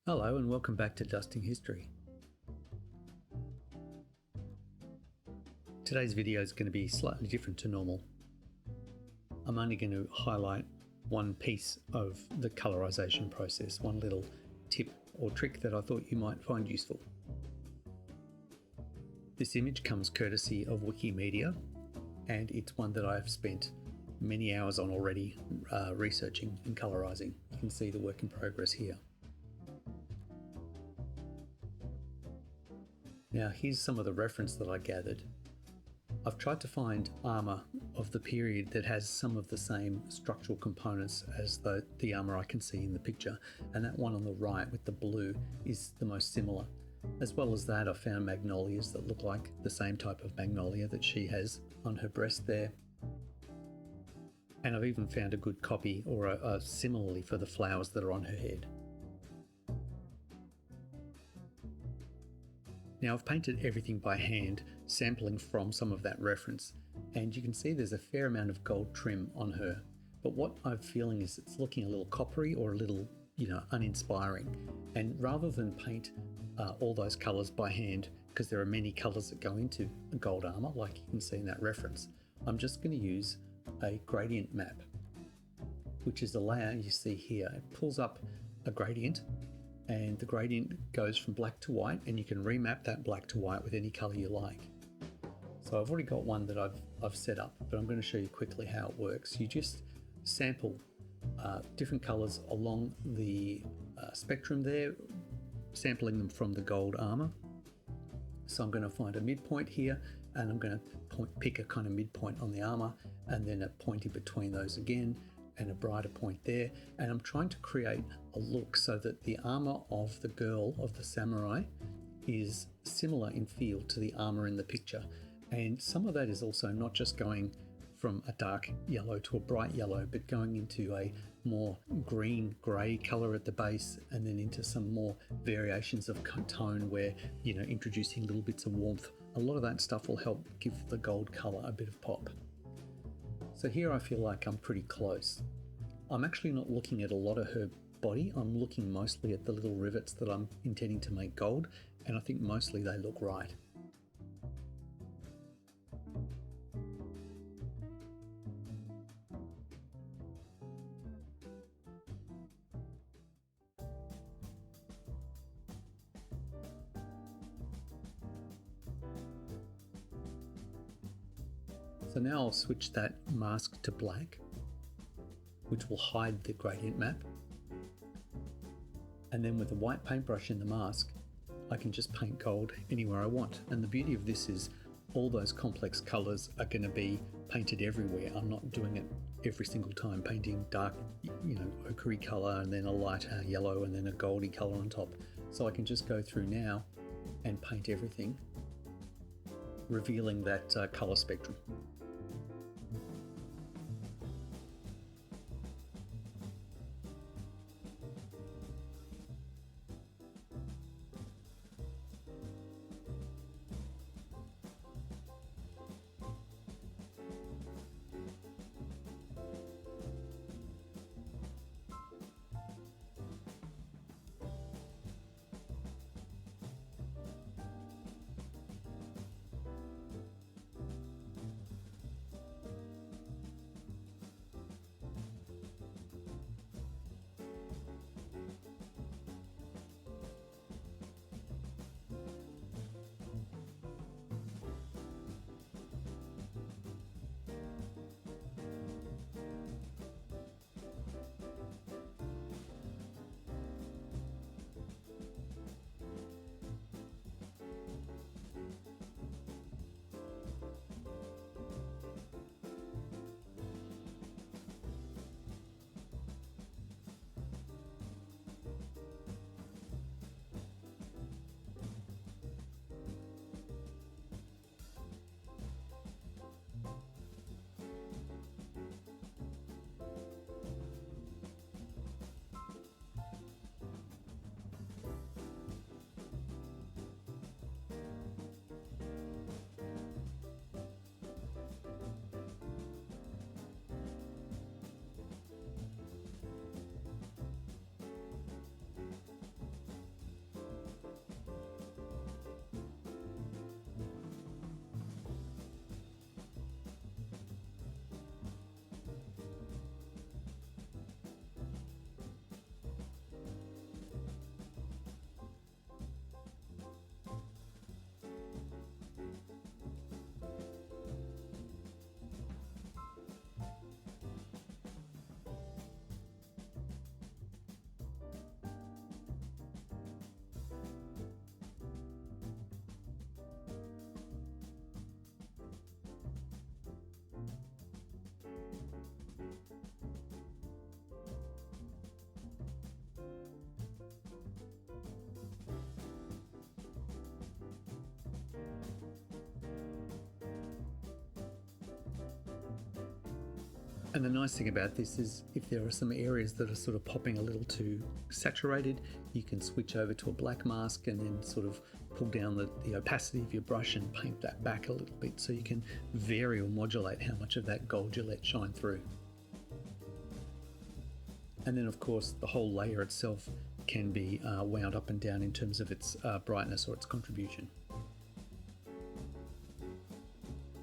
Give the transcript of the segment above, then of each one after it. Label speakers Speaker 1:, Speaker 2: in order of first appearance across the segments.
Speaker 1: Hello and welcome back to Dusting History. Today's video is going to be slightly different to normal. I'm only going to highlight one piece of the colorization process, one little tip or trick that I thought you might find useful. This image comes courtesy of Wikimedia, and it's one that I've spent many hours on already researching and colorizing. You can see the work in progress here. Now here's some of the reference that I gathered. I've tried to find armour of the period that has some of the same structural components as the armour I can see in the picture, and that one on the right with the blue is the most similar. As well as that, I found magnolias that look like the same type of magnolia that she has on her breast there. And I've even found a good copy or a simile for the flowers that are on her head. Now I've painted everything by hand, sampling from some of that reference, and you can see there's a fair amount of gold trim on her. But what I'm feeling is it's looking a little coppery or a little, uninspiring. And rather than paint all those colours by hand, because there are many colours that go into a gold armour, like you can see in that reference, I'm just going to use a gradient map, which is the layer you see here. It pulls up a gradient, and the gradient goes from black to white, and you can remap that black to white with any colour you like. So I've already got one that I've set up, but I'm going to show you quickly how it works. You just sample different colours along the spectrum there, sampling them from the gold armour. So I'm going to find a midpoint here, and I'm going to pick a kind of midpoint on the armour, and then a point in between those again, and a brighter point there, and I'm trying to create a look so that the armour of the girl, of the samurai, is similar in feel to the armour in the picture. And some of that is also not just going from a dark yellow to a bright yellow, but going into a more green grey colour at the base, and then into some more variations of tone where, introducing little bits of warmth. A lot of that stuff will help give the gold colour a bit of pop. So here I feel like I'm pretty close. I'm actually not looking at a lot of her body. I'm looking mostly at the little rivets that I'm intending to make gold, and I think mostly they look right. So now I'll switch that mask to black, which will hide the gradient map. And then with a white paintbrush in the mask, I can just paint gold anywhere I want. And the beauty of this is all those complex colours are going to be painted everywhere. I'm not doing it every single time, painting dark, ochre colour and then a lighter yellow and then a goldy colour on top. So I can just go through now and paint everything, revealing that colour spectrum. And the nice thing about this is if there are some areas that are sort of popping a little too saturated, you can switch over to a black mask and then sort of pull down the opacity of your brush and paint that back a little bit, so you can vary or modulate how much of that gold you let shine through. And then of course the whole layer itself can be wound up and down in terms of its brightness or its contribution.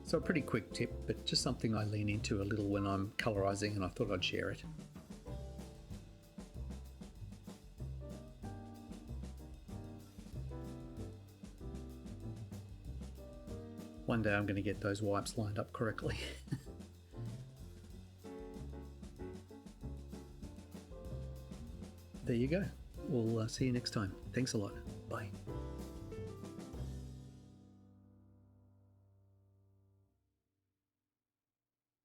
Speaker 1: So a pretty quick tip, but just something I lean into a little when I'm colorizing, and I thought I'd share it. One day I'm going to get those wipes lined up correctly. There you go. We'll see you next time. Thanks a lot. Bye.